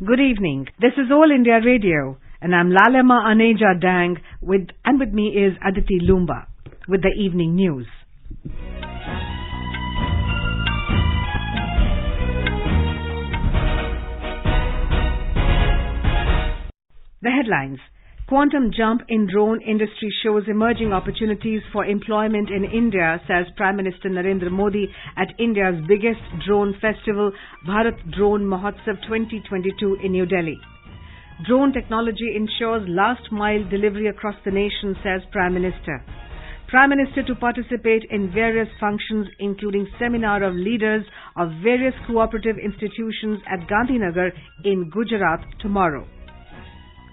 Good evening. This is All India Radio, and I'm Lalema Aneja Dang, and with me is Aditi Lumba with the evening news. The headlines. Quantum jump in drone industry shows emerging opportunities for employment in India, says Prime Minister Narendra Modi at India's biggest drone festival, Bharat Drone Mahotsav 2022 in New Delhi. Drone technology ensures last-mile delivery across the nation, says Prime Minister. Prime Minister to participate in various functions, including seminar of leaders of various cooperative institutions at Gandhinagar in Gujarat tomorrow.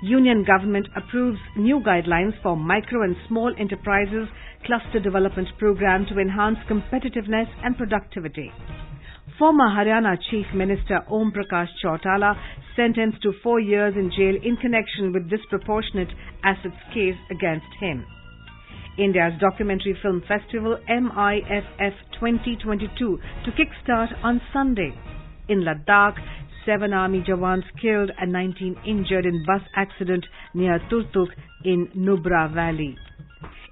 Union government approves new guidelines for micro and small enterprises cluster development program to enhance competitiveness and productivity. Former Haryana Chief Minister Om Prakash Chautala sentenced to 4 years in jail in connection with disproportionate assets case against him. India's documentary film festival MIFF 2022 to kickstart on Sunday. In Ladakh, 7 army jawans killed and 19 injured in bus accident near Turtuk in Nubra Valley.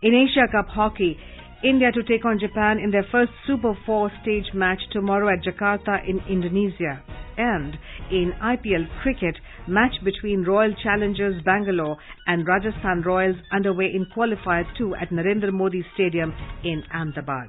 In Asia Cup hockey, India to take on Japan in their first Super 4 stage match tomorrow at Jakarta in Indonesia. And in IPL cricket, match between Royal Challengers Bangalore and Rajasthan Royals underway in Qualifier 2 at Narendra Modi Stadium in Ahmedabad.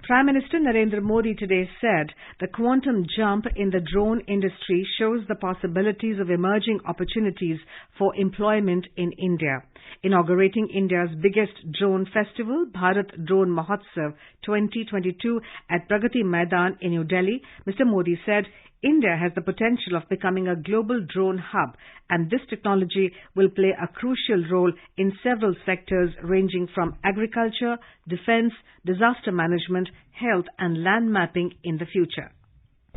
Prime Minister Narendra Modi today said the quantum jump in the drone industry shows the possibilities of emerging opportunities for employment in India. Inaugurating India's biggest drone festival, Bharat Drone Mahotsav 2022 at Pragati Maidan in New Delhi, Mr. Modi said India has the potential of becoming a global drone hub, and this technology will play a crucial role in several sectors ranging from agriculture, defense, disaster management, health and land mapping in the future.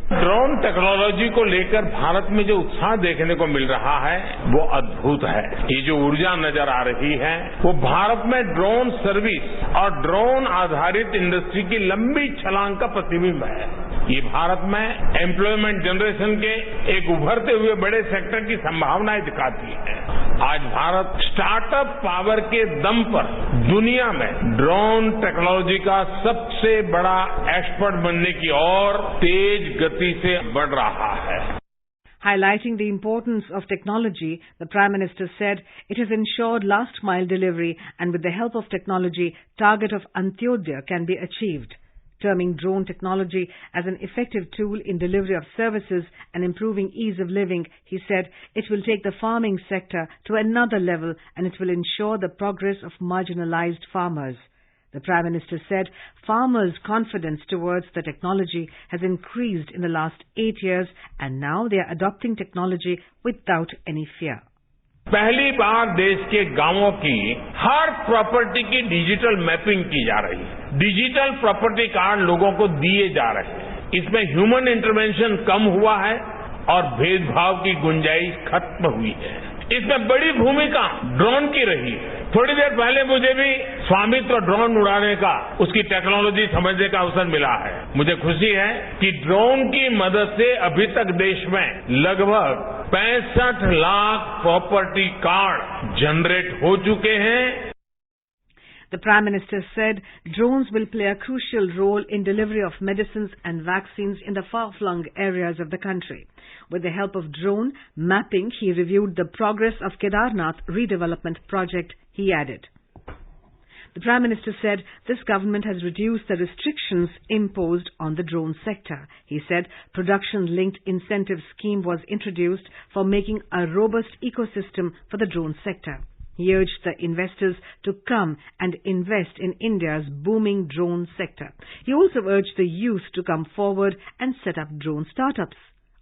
Drone technology को लेकर भारत में जो उत्साह देखने को मिल रहा है वो अद्भुत है। ये जो ऊर्जा नजर आ रही है वो भारत में ड्रोन सर्विस और ड्रोन आधारित इंडस्ट्री की लंबी छलांग का प्रतिबिंब है। ये भारत में एम्प्लॉयमेंट जनरेशन के एक उभरते हुए बड़े सेक्टर की संभावनाएं दिखाती है। आज भारत स्टार्टअप पावर के दम पर दुनिया में ड्रोन टेक्नोलॉजी का सबसे बड़ा एक्सपर्ट बनने की ओर तेज गति से बढ़ रहा है। Highlighting the importance of technology, the Prime Minister said it has ensured last-mile delivery, and with the help of technology, target of Antyodaya can be achieved. Terming drone technology as an effective tool in delivery of services and improving ease of living, he said it will take the farming sector to another level and it will ensure the progress of marginalized farmers. The Prime Minister said farmers' confidence towards the technology has increased in the last 8 years and now they are adopting technology without any fear. पहली बार देश के गांवों की हर property की digital mapping की जा रही है। डिजिटल प्रॉपर्टी कार्ड लोगों को दिए जा रहे हैं। इसमें ह्यूमन इंटरवेंशन कम हुआ है और भेदभाव की गुंजाइश खत्म हुई है। इसमें बड़ी भूमिका ड्रोन की रही है। थोड़ी देर पहले मुझे भी स्वामित्व ड्रोन उड़ाने का, उसकी टेक्नोलॉजी समझने का अवसर मिला है। मुझे खुशी है कि ड्रोन की मदद से अभी तक देश में लगभग 65 लाख प्रॉपर्टी कार्ड जनरेट हो चुके हैं। The Prime Minister said drones will play a crucial role in delivery of medicines and vaccines in the far-flung areas of the country. With the help of drone mapping, he reviewed the progress of Kedarnath redevelopment project, he added. The Prime Minister said this government has reduced the restrictions imposed on the drone sector. He said production-linked incentive scheme was introduced for making a robust ecosystem for the drone sector. He urged the investors to come and invest in India's booming drone sector. He also urged the youth to come forward and set up drone startups.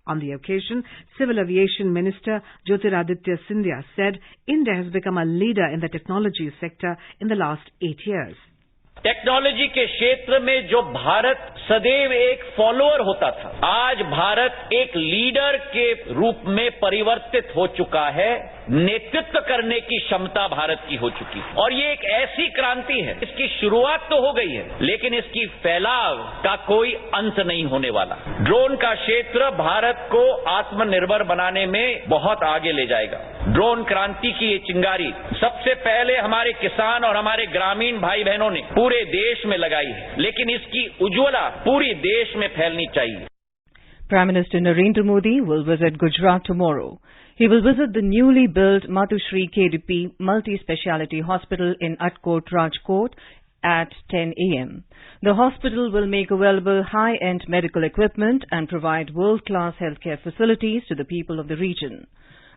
On the occasion, Civil Aviation Minister Jyotiraditya Scindia said India has become a leader in the technology sector in the last 8 years. Technology के क्षेत्र में जो भारत सदैव एक follower होता था, आज भारत एक लीडर के रूप में परिवर्तित हो चुका है। नेतृत्व करने की क्षमता भारत की हो चुकी है और ये एक ऐसी क्रांति है, इसकी शुरुआत तो हो गई है लेकिन इसकी फैलाव का कोई अंत नहीं होने वाला। ड्रोन का क्षेत्र भारत को आत्मनिर्भर बनाने में बहुत आगे ले जाएगा। ड्रोन क्रांति की ये चिंगारी सबसे पहले हमारे किसान और हमारे ग्रामीण भाई बहनों ने पूरे देश में लगाई है, लेकिन इसकी उज्ज्वला पूरी देश में फैलनी चाहिए। Prime Minister Narendra Modi will visit Gujarat tomorrow. He will visit the newly built Mathushri KDP multi-speciality hospital in Atkot, Rajkot at 10 a.m. The hospital will make available high-end medical equipment and provide world-class healthcare facilities to the people of the region.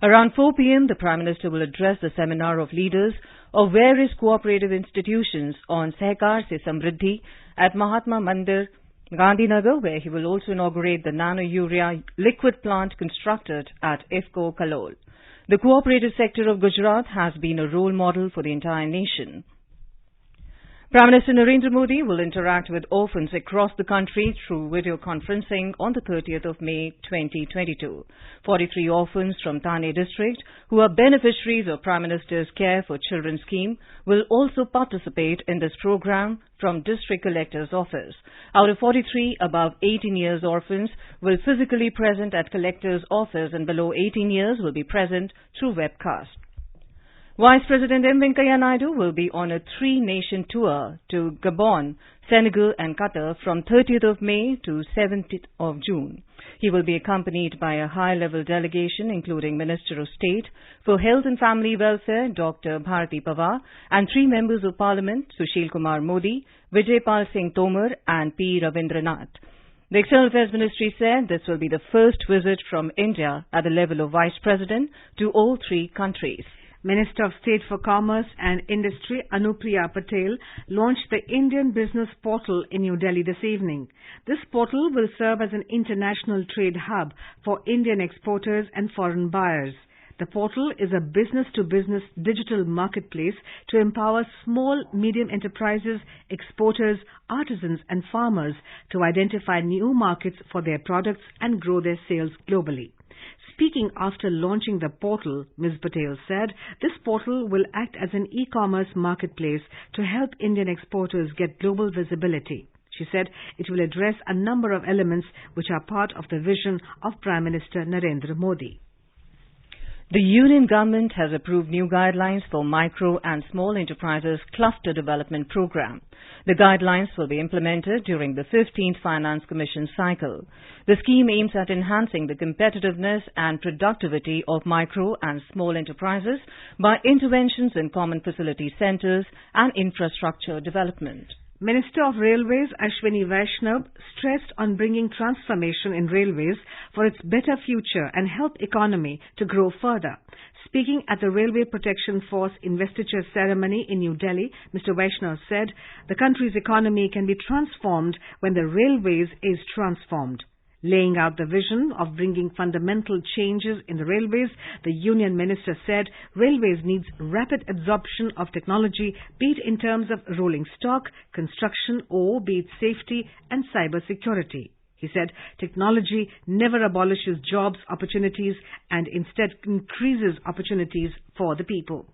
Around 4 p.m., the Prime Minister will address the seminar of leaders of various cooperative institutions on Sehkar se Samriddhi at Mahatma Mandir, Gandhinagar, where he will also inaugurate the nano-urea liquid plant constructed at IFCO, Kalol. The cooperative sector of Gujarat has been a role model for the entire nation. Prime Minister Narendra Modi will interact with orphans across the country through video conferencing on the 30th of May 2022. 43 orphans from Thane district who are beneficiaries of Prime Minister's Care for Children scheme will also participate in this program from District Collector's office. Out of 43 above 18 years orphans will physically present at Collector's office and below 18 years will be present through webcast. Vice President M. Venkaiah Naidu will be on a 3-nation tour to Gabon, Senegal and Qatar from 30th of May to 7th of June. He will be accompanied by a high-level delegation including Minister of State for Health and Family Welfare Dr. Bharati Pawar and 3 members of Parliament Sushil Kumar Modi, Vijay Pal Singh Tomar and P. Ravindranath. The External Affairs Ministry said this will be the first visit from India at the level of Vice President to all 3 countries. Minister of State for Commerce and Industry Anupriya Patel launched the Indian Business Portal in New Delhi this evening. This portal will serve as an international trade hub for Indian exporters and foreign buyers. The portal is a business-to-business digital marketplace to empower small, medium enterprises, exporters, artisans and farmers to identify new markets for their products and grow their sales globally. Speaking after launching the portal, Ms. Patel said this portal will act as an e-commerce marketplace to help Indian exporters get global visibility. She said it will address a number of elements which are part of the vision of Prime Minister Narendra Modi. The Union Government has approved new guidelines for micro and small enterprises cluster development program. The guidelines will be implemented during the 15th Finance Commission cycle. The scheme aims at enhancing the competitiveness and productivity of micro and small enterprises by interventions in common facility centres and infrastructure development. Minister of Railways Ashwini Vaishnav stressed on bringing transformation in railways for its better future and help economy to grow further. Speaking at the Railway Protection Force investiture ceremony in New Delhi, Mr. Vaishnav said the country's economy can be transformed when the railways is transformed. Laying out the vision of bringing fundamental changes in the railways, the union minister said railways needs rapid absorption of technology, be it in terms of rolling stock, construction or be it safety and cyber security. He said technology never abolishes jobs opportunities and instead increases opportunities for the people.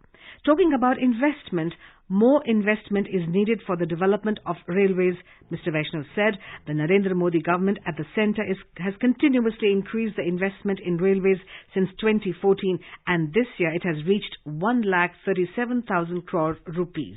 Talking about investment, more investment is needed for the development of railways, Mr. Vaishnav said. The Narendra Modi government at the centre has continuously increased the investment in railways since 2014 and this year it has reached 1,37,000 crore rupees.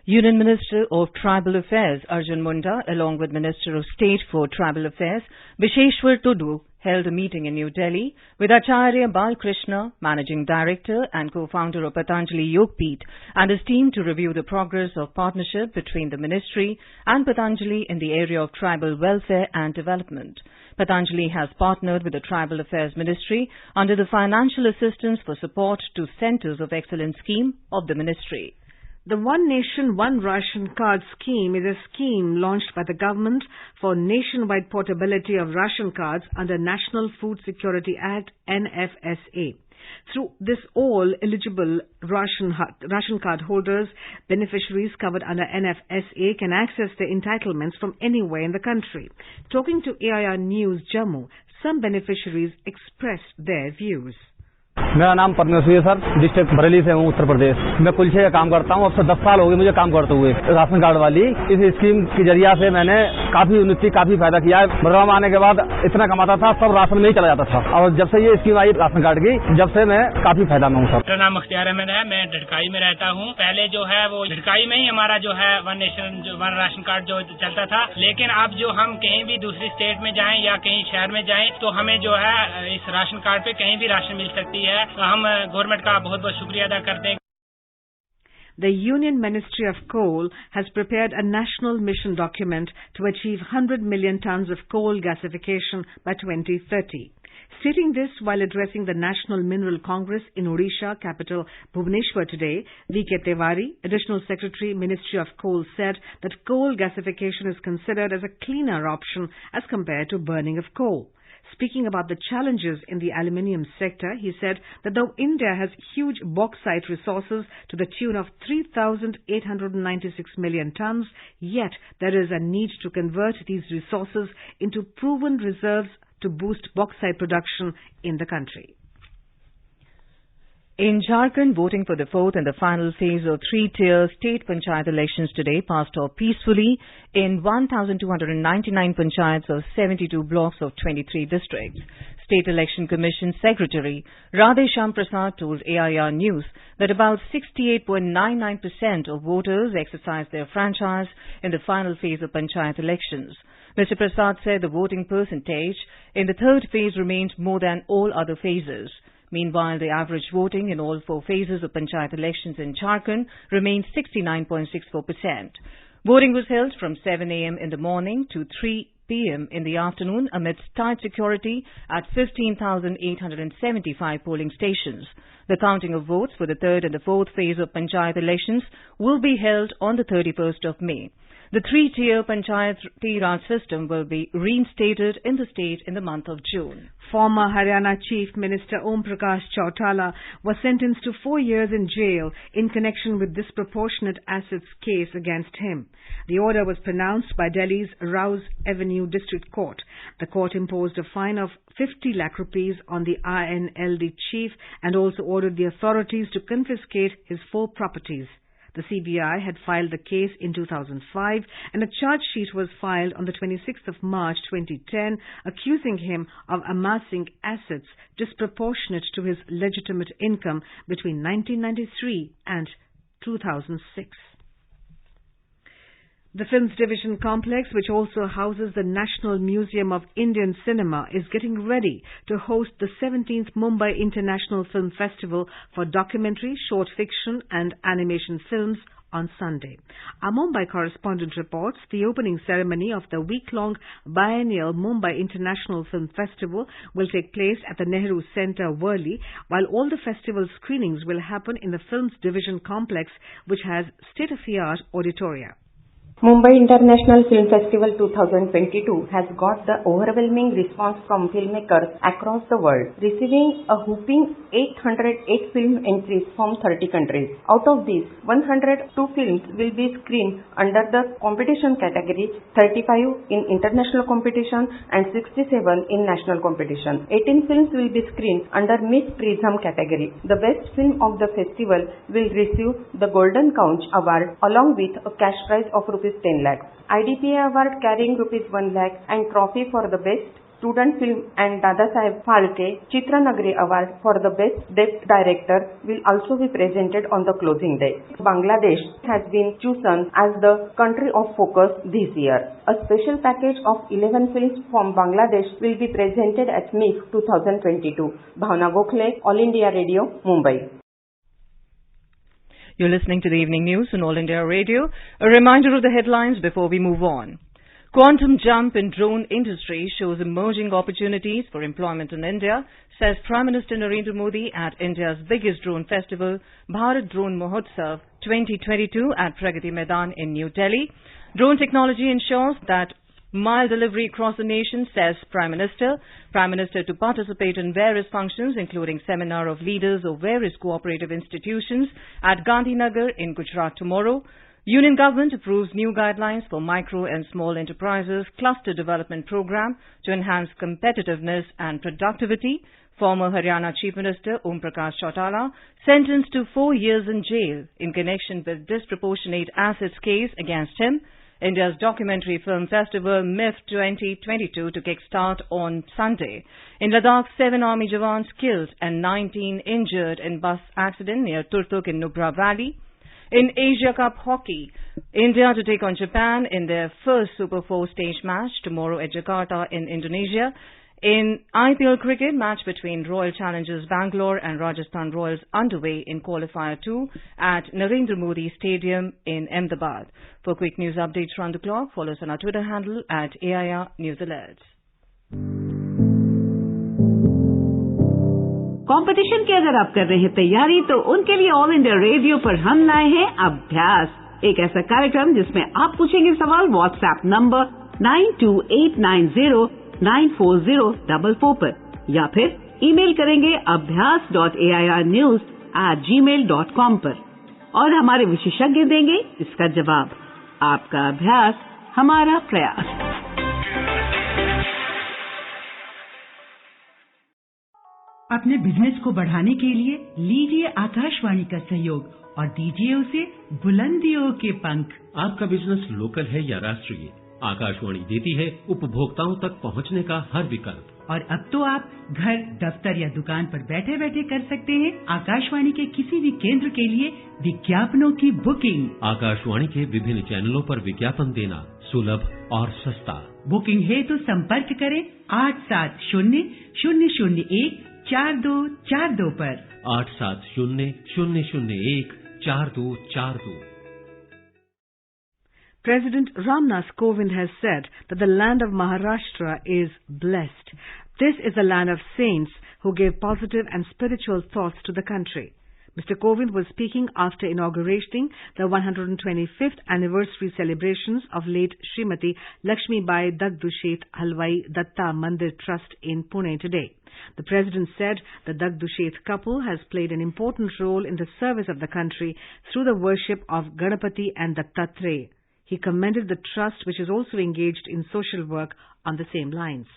Union Minister of Tribal Affairs Arjun Munda along with Minister of State for Tribal Affairs Visheshwar Tudu held a meeting in New Delhi with Acharya Balkrishna, Managing Director and co-founder of Patanjali Yogpeeth, and his team to review the progress of partnership between the ministry and Patanjali in the area of tribal welfare and development. Patanjali has partnered with the Tribal Affairs Ministry under the Financial Assistance for Support to Centres of Excellence scheme of the ministry. The One Nation, One Ration Card scheme is a scheme launched by the government for nationwide portability of ration cards under National Food Security Act (NFSA). Through this, all eligible ration card holders, beneficiaries covered under NFSA can access their entitlements from anywhere in the country. Talking to AIR News Jammu, some beneficiaries expressed their views. मेरा नाम परमेश्वर है sir, district Bareilly से हूँ, उत्तर प्रदेश। मैं कुलछे का काम करता हूँ, अब से 10 साल हो गए मुझे काम करते हुए। राशन कार्ड वाली इस स्कीम के जरिया से मैंने काफी उन्नति, काफी फायदा किया है। बदलाव आने के बाद इतना कमाता था, सब राशन में ही चला जाता था, और जब से ये स्कीम आई राशन कार्ड की, जब से मैं काफी फायदा में हूँ सर। मेरा नाम अख्तियार अहमद है, मैं ढड़काई में रहता हूँ। पहले जो है वो ढड़काई में ही हमारा जो है one nation one ration card जो चलता था, लेकिन अब जो हम कहीं भी दूसरी स्टेट में जाएं या कहीं शहर में जाएं तो हमें जो है इस राशन कार्ड पे कहीं भी राशन मिल सकती है। हम गवर्नमेंट का बहुत बहुत शुक्रिया अदा करते हैं। The Union Ministry of Coal has prepared a national mission document to achieve 100 million tons of coal gasification by 2030. Stating this while addressing the National Mineral Congress in Odisha capital Bhubaneswar today, V.K. Tewari, Additional Secretary, Ministry of Coal, said that coal gasification is considered as a cleaner option as compared to burning of coal. Speaking about the challenges in the aluminium sector, he said that though India has huge bauxite resources to the tune of 3,896 million tons, yet there is a need to convert these resources into proven reserves to boost bauxite production in the country. In Jharkhand, voting for the fourth and the final phase of three-tier state panchayat elections today passed off peacefully in 1,299 panchayats of 72 blocks of 23 districts. State Election Commission Secretary Radheshyam Prasad told AIR News that about 68.99% of voters exercised their franchise in the final phase of panchayat elections. Mr. Prasad said the voting percentage in the third phase remained more than all other phases. Meanwhile, the average voting in all four phases of panchayat elections in Jharkhand remained 69.64%. Voting was held from 7 a.m. in the morning to 3 p.m. in the afternoon amidst tight security at 15,875 polling stations. The counting of votes for the third and the fourth phase of panchayat elections will be held on the 31st of May. The three-tier Panchayati Raj system will be reinstated in the state in the month of June. Former Haryana Chief Minister Om Prakash Chautala was sentenced to 4 years in jail in connection with disproportionate assets case against him. The order was pronounced by Delhi's Rouse Avenue District Court. The court imposed a fine of 50 lakh rupees on the INLD chief and also ordered the authorities to confiscate his 4 properties. The CBI had filed the case in 2005 and a charge sheet was filed on the 26th of March 2010 accusing him of amassing assets disproportionate to his legitimate income between 1993 and 2006. The Films Division complex, which also houses the National Museum of Indian Cinema, is getting ready to host the 17th Mumbai International Film Festival for documentary, short fiction and animation films on Sunday. Our Mumbai correspondent reports the opening ceremony of the week-long biennial Mumbai International Film Festival will take place at the Nehru Centre, Worli, while all the festival screenings will happen in the Films Division complex, which has state-of-the-art auditoria. Mumbai International Film Festival 2022 has got the overwhelming response from filmmakers across the world, receiving a whopping 808 film entries from 30 countries. Out of these, 102 films will be screened under the competition category, 35 in international competition and 67 in national competition. 18 films will be screened under Miss Prism category. The best film of the festival will receive the Golden Conch Award along with a cash prize of rupees 10 lakhs. IDPA award carrying rupees 1 lakh and trophy for the best student film and Dada Saheb Phalke Chitra Nagari award for the best depth director will also be presented on the closing day. Bangladesh has been chosen as the country of focus this year. A special package of 11 films from Bangladesh will be presented at MIF 2022. Bhavna Gokhale, All India Radio, Mumbai. You're listening to the evening news on All India Radio. A reminder of the headlines before we move on. Quantum jump in drone industry shows emerging opportunities for employment in India, says Prime Minister Narendra Modi at India's biggest drone festival, Bharat Drone Mahotsav 2022 at Pragati Maidan in New Delhi. Drone technology ensures that mile delivery across the nation, says Prime Minister. Prime Minister to participate in various functions, including seminar of leaders of various cooperative institutions at Gandhinagar in Gujarat tomorrow. Union Government approves new guidelines for micro and small enterprises cluster development program to enhance competitiveness and productivity. Former Haryana Chief Minister Om Prakash Chautala sentenced to 4 years in jail in connection with disproportionate assets case against him. India's documentary film festival MIF 2022 to kickstart on Sunday. In Ladakh, 7 army jawans killed and 19 injured in bus accident near Turtuk in Nubra Valley. In Asia Cup hockey, India to take on Japan in their first Super 4 stage match tomorrow at Jakarta in Indonesia. In IPL cricket, match between Royal Challengers Bangalore and Rajasthan Royals underway in Qualifier 2 at Narendra Modi Stadium in Ahmedabad. For quick news updates round the clock, follow us on our Twitter handle at AIR News Alerts. Competition की अगर आप कर रहे हैं तैयारी तो उनके लिए ऑल इंडिया रेडियो पर हम लाए हैं अभ्यास, एक ऐसा कार्यक्रम जिसमें आप पूछेंगे सवाल व्हाट्सएप नंबर 9289094044 पर या फिर ईमेल करेंगे abhyas.airnews@gmail.com पर और हमारे विशेषज्ञ देंगे इसका जवाब। आपका अभ्यास हमारा प्रयास। अपने बिजनेस को बढ़ाने के लिए लीजिए आकाशवाणी का सहयोग और दीजिए उसे बुलंदियों के पंख। आपका बिजनेस लोकल है या राष्ट्रीय, आकाशवाणी देती है उपभोक्ताओं तक पहुंचने का हर विकल्प। और अब तो आप घर, दफ्तर या दुकान पर बैठे बैठे कर सकते हैं आकाशवाणी के किसी भी केंद्र के लिए विज्ञापनों की बुकिंग। आकाशवाणी के विभिन्न चैनलों पर विज्ञापन देना सुलभ और सस्ता। बुकिंग है तो संपर्क करें 8700014242 पर 8700014242। President Ramnath Kovind has said that the land of Maharashtra is blessed. This is the land of saints who gave positive and spiritual thoughts to the country. Mr. Kovind was speaking after inaugurating the 125th anniversary celebrations of late Srimati Lakshmibai Dagdushet Halwai Datta Mandir Trust in Pune today. The President said the Dagdushet couple has played an important role in the service of the country through the worship of Ganapati and Dattatreya. He commended the trust, which is also engaged in social work on the same lines.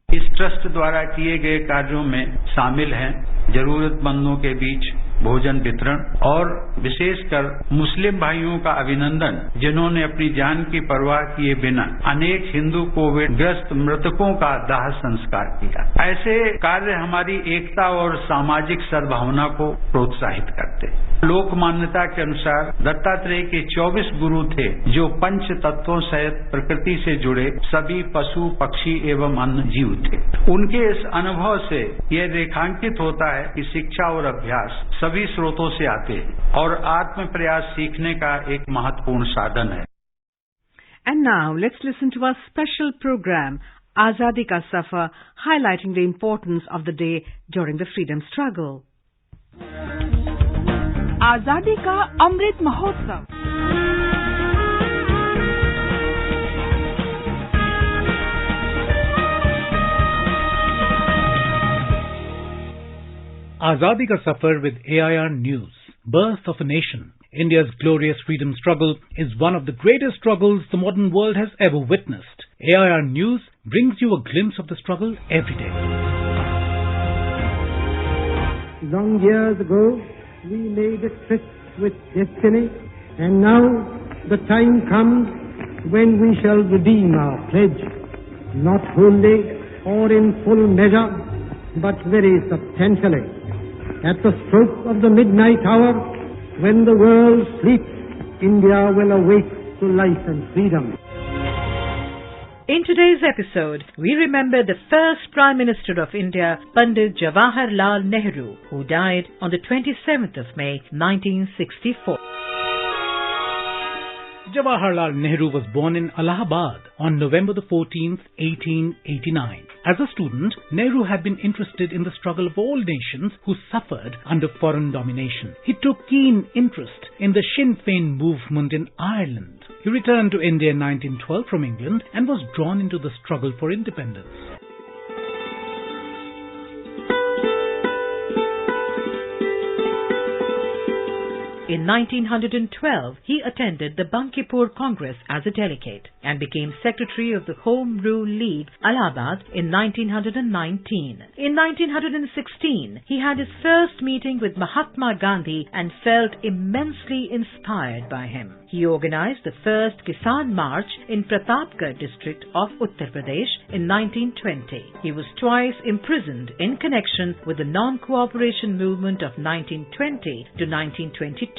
इस trust द्वारा किए गए कार्यों में शामिल हैं जरूरतमंदों के बीच भोजन वितरण और विशेषकर मुस्लिम भाइयों का अभिनंदन जिन्होंने अपनी जान की परवाह किए बिना अनेक हिंदू कोविड ग्रस्त मृतकों का दाह संस्कार किया। ऐसे कार्य हमारी एकता और सामाजिक सद्भावना को प्रोत्साहित करते। लोक मान्यता के अनुसार दत्तात्रेय के 24 गुरु थे जो पंच तत्वों सहित प्रकृति से जुड़े सभी पशु पक्षी एवं अन्य जीव थे। उनके इस अनुभव से यह रेखांकित होता है कि शिक्षा और अभ्यास सभी स्रोतों से आते हैं और आत्म प्रयास सीखने का एक महत्वपूर्ण साधन है। And now let's listen to our special program Azadi Ka Safar, highlighting the importance of the day during the freedom struggle. आजादी का Amrit Mahotsav. Azadi Ka Safar with AIR News. Birth of a nation. India's glorious freedom struggle is one of the greatest struggles the modern world has ever witnessed. AIR News brings you a glimpse of the struggle every day. Long years ago, we made a tryst with destiny, and now the time comes when we shall redeem our pledge, not wholly or in full measure, but very substantially. At the stroke of the midnight hour, when the world sleeps, India will awake to life and freedom. In today's episode, we remember the first Prime Minister of India, Pandit Jawaharlal Nehru, who died on the 27th of May, 1964. Jawaharlal Nehru was born in Allahabad on November the 14th, 1889. As a student, Nehru had been interested in the struggle of all nations who suffered under foreign domination. He took keen interest in the Sinn Féin movement in Ireland. He returned to India in 1912 from England and was drawn into the struggle for independence. In 1912, he attended the Bankipur Congress as a delegate and became secretary of the Home Rule League, Allahabad, in 1919. In 1916, he had his first meeting with Mahatma Gandhi and felt immensely inspired by him. He organized the first Kisan March in Pratapgarh district of Uttar Pradesh in 1920. He was twice imprisoned in connection with the non-cooperation movement of 1920 to 1922.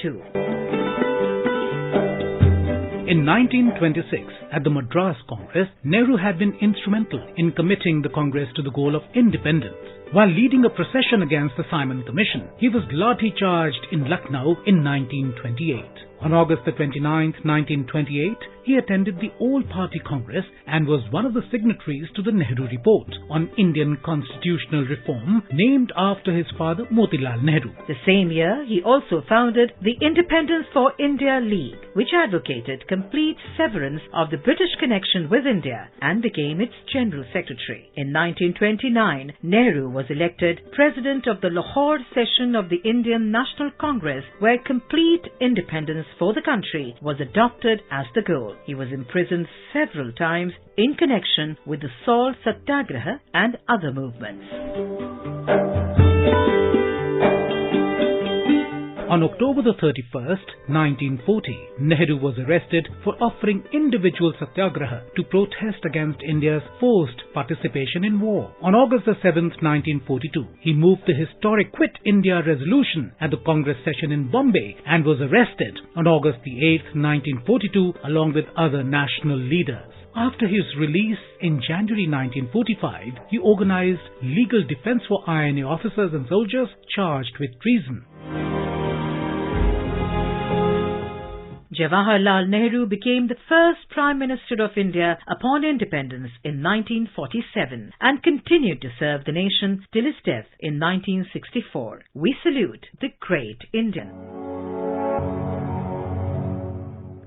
In 1926, at the Madras Congress, Nehru had been instrumental in committing the Congress to the goal of independence. While leading a procession against the Simon Commission, he was lathi-charged in Lucknow in 1928. On August the 29th, 1928, he attended the All-Party Congress and was one of the signatories to the Nehru Report on Indian constitutional reform, named after his father Motilal Nehru. The same year, he also founded the Independence for India League, which advocated complete severance of the British connection with India and became its General Secretary. In 1929, Nehru was elected President of the Lahore session of the Indian National Congress, where complete independence for the country was adopted as the goal. He was imprisoned several times in connection with the Salt Satyagraha and other movements. On October the 31st, 1940, Nehru was arrested for offering individual satyagraha to protest against India's forced participation in war. On August the 7th, 1942, he moved the historic Quit India resolution at the Congress session in Bombay and was arrested on August the 8th, 1942, along with other national leaders. After his release in January 1945, he organized legal defense for INA officers and soldiers charged with treason. Jawaharlal Nehru became the first Prime Minister of India upon independence in 1947 and continued to serve the nation till his death in 1964. We salute the great Indian.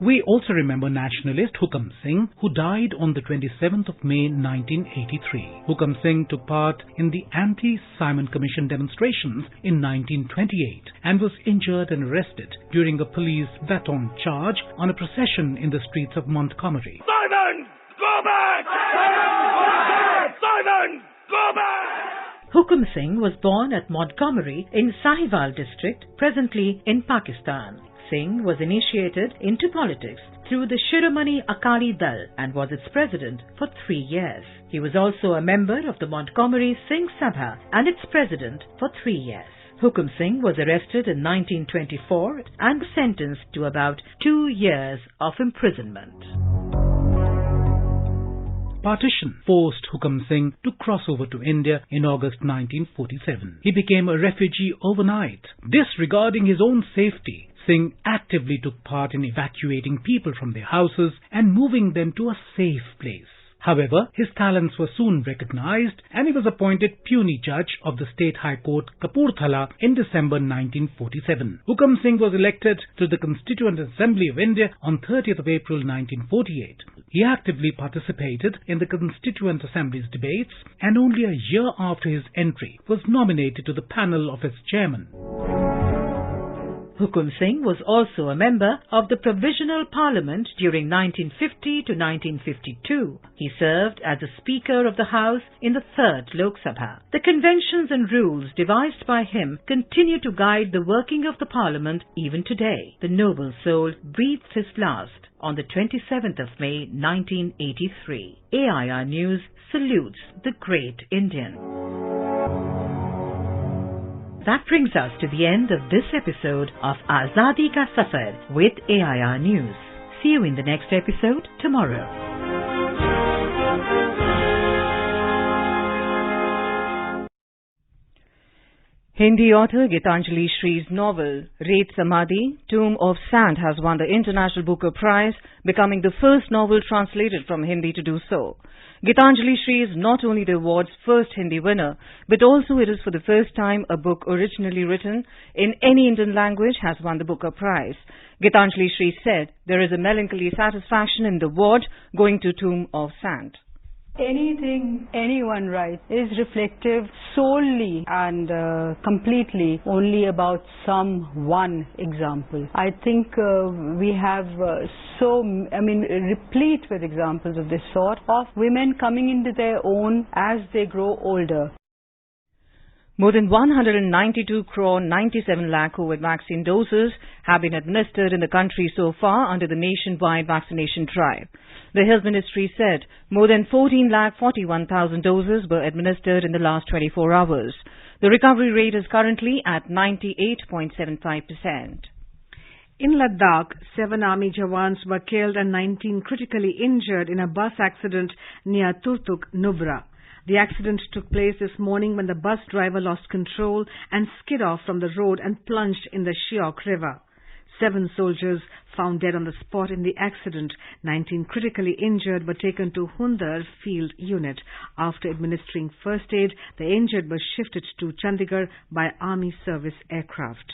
We also remember nationalist Hukam Singh, who died on the 27th of May 1983. Hukam Singh took part in the anti-Simon Commission demonstrations in 1928 and was injured and arrested during a police baton charge on a procession in the streets of Montgomery. Simon, go back! Simon, go back! Simon, go back! Hukam Singh was born at Montgomery in Sahiwal district, presently in Pakistan. Singh was initiated into politics through the Shiromani Akali Dal and was its president for 3 years. He was also a member of the Montgomery Singh Sabha and its president for 3 years. Hukam Singh was arrested in 1924 and sentenced to about 2 years of imprisonment. Partition forced Hukam Singh to cross over to India in August 1947. He became a refugee overnight. Disregarding his own safety, Singh actively took part in evacuating people from their houses and moving them to a safe place. However, his talents were soon recognized and he was appointed puisne judge of the State High Court, Kapurthala, in December 1947. Hukam Singh was elected to the Constituent Assembly of India on 30th of April 1948. He actively participated in the Constituent Assembly's debates and only a year after his entry was nominated to the panel of its chairman. Hukam Singh was also a member of the Provisional Parliament during 1950 to 1952. He served as the Speaker of the House in the 3rd Lok Sabha. The conventions and rules devised by him continue to guide the working of the Parliament even today. The noble soul breathed his last on the 27th of May 1983. AIR News salutes the great Indian. That brings us to the end of this episode of Azadi Ka Safar with AIR News. See you in the next episode tomorrow. Hindi author Gitanjali Shree's novel, Ret Samadhi, Tomb of Sand has won the International Booker Prize, becoming the first novel translated from Hindi to do so. Gitanjali Shree is not only the award's first Hindi winner, but also it is for the first time a book originally written in any Indian language has won the Booker Prize. Gitanjali Shree said, there is a melancholy satisfaction in the award going to Tomb of Sand. Anything anyone writes is reflective solely and completely only about some one example. I think we have replete with examples of this sort of women coming into their own as they grow older. More than 192 crore 97 lakh COVID vaccine doses have been administered in the country so far under the nationwide vaccination drive. The Health Ministry said more than 14,41,000 doses were administered in the last 24 hours. The recovery rate is currently at 98.75%. In Ladakh, 7 army jawans were killed and 19 critically injured in a bus accident near Turtuk, Nubra. The accident took place this morning when the bus driver lost control and skid off from the road and plunged in the Shiok River. 7 soldiers found dead on the spot in the accident. 19 critically injured were taken to Hundar Field Unit. After administering first aid, the injured were shifted to Chandigarh by Army Service aircraft.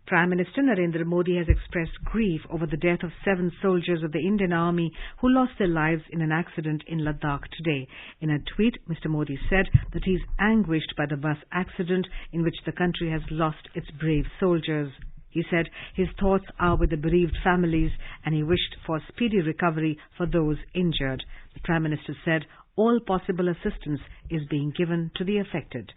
Prime Minister Narendra Modi has expressed grief over the death of 7 soldiers of the Indian Army who lost their lives in an accident in Ladakh today. In a tweet, Mr. Modi said that he is anguished by the bus accident in which the country has lost its brave soldiers. He said his thoughts are with the bereaved families and he wished for speedy recovery for those injured. The Prime Minister said all possible assistance is being given to the affected.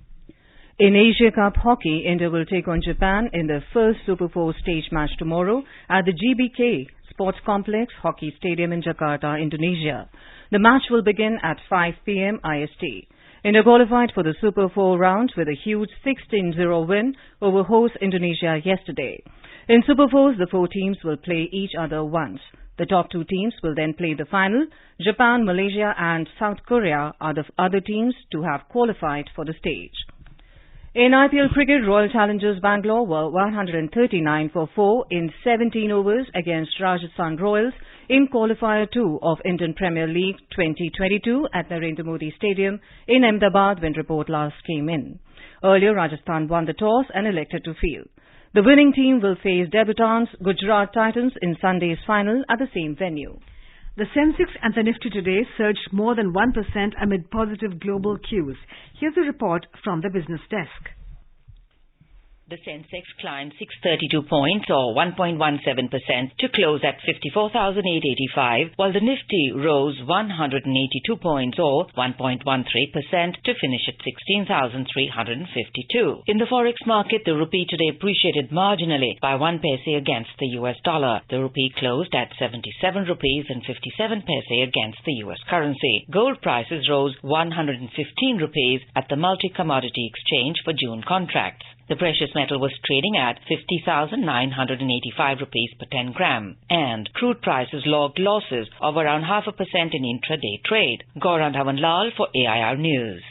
In Asia Cup Hockey, India will take on Japan in the first Super 4 stage match tomorrow at the GBK Sports Complex Hockey Stadium in Jakarta, Indonesia. The match will begin at 5 p.m. IST. India qualified for the Super 4 round with a huge 16-0 win over host Indonesia yesterday. In Super 4s, the 4 teams will play each other once. The top 2 teams will then play the final. Japan, Malaysia and South Korea are the other teams to have qualified for the stage. In IPL cricket, Royal Challengers Bangalore were 139 for 4 in 17 overs against Rajasthan Royals in Qualifier 2 of Indian Premier League 2022 at Narendra Modi Stadium in Ahmedabad when report last came in. Earlier, Rajasthan won the toss and elected to field. The winning team will face debutants Gujarat Titans in Sunday's final at the same venue. The Sensex and the Nifty today surged more than 1% amid positive global cues. Here's a report from the business desk. The Sensex climbed 632 points or 1.17% to close at 54,885, while the Nifty rose 182 points or 1.13% to finish at 16,352. In the forex market, the rupee today appreciated marginally by 1 paise against the US dollar. The rupee closed at 77 rupees and 57 paise against the US currency. Gold prices rose 115 rupees at the multi-commodity exchange for June contracts. The precious metal was trading at 50,985 rupees per 10 gram, and crude prices logged losses of around 0.5% in intraday trade. Gaurang Dhawanlal for AIR News.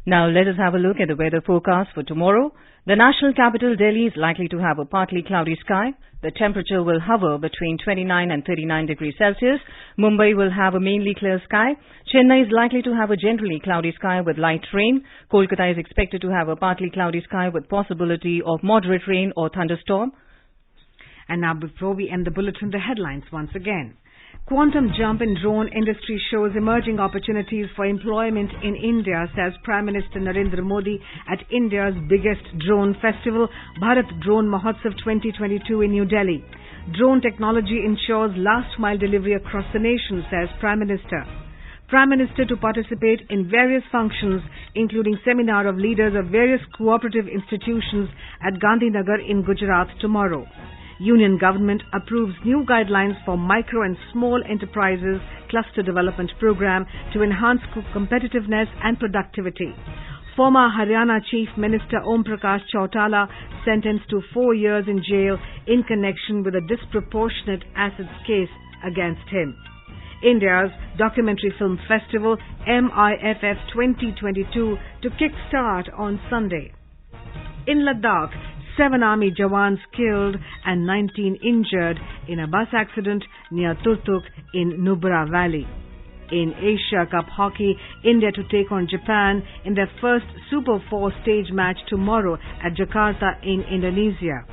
Now let us have a look at the weather forecast for tomorrow. The national capital Delhi is likely to have a partly cloudy sky. The temperature will hover between 29 and 39 degrees Celsius. Mumbai will have a mainly clear sky. Chennai is likely to have a generally cloudy sky with light rain. Kolkata is expected to have a partly cloudy sky with possibility of moderate rain or thunderstorm. And now before we end the bulletin, the headlines once again. Quantum jump in drone industry shows emerging opportunities for employment in India, says Prime Minister Narendra Modi at India's biggest drone festival, Bharat Drone Mahotsav 2022 in New Delhi. Drone technology ensures last-mile delivery across the nation, says Prime Minister. Prime Minister to participate in various functions, including seminar of leaders of various cooperative institutions at Gandhinagar in Gujarat tomorrow. Union government approves new guidelines for micro and small enterprises cluster development program to enhance competitiveness and productivity. Former Haryana Chief Minister Om Prakash Chautala sentenced to 4 years in jail in connection with a disproportionate assets case against him. India's Documentary Film Festival MIFF 2022 to kick-start on Sunday. In Ladakh, 7 army jawans killed and 19 injured in a bus accident near Turtuk in Nubra Valley. In Asia Cup hockey, India to take on Japan in their first Super 4 stage match tomorrow at Jakarta in Indonesia.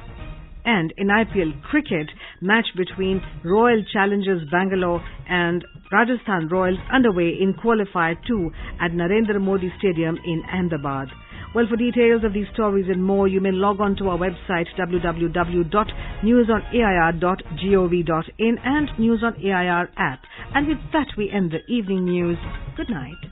And in IPL cricket, match between Royal Challengers Bangalore and Rajasthan Royals underway in Qualifier 2 at Narendra Modi Stadium in Ahmedabad. Well, for details of these stories and more, you may log on to our website www.newsonair.gov.in and News on AIR app. And with that, we end the evening news. Good night.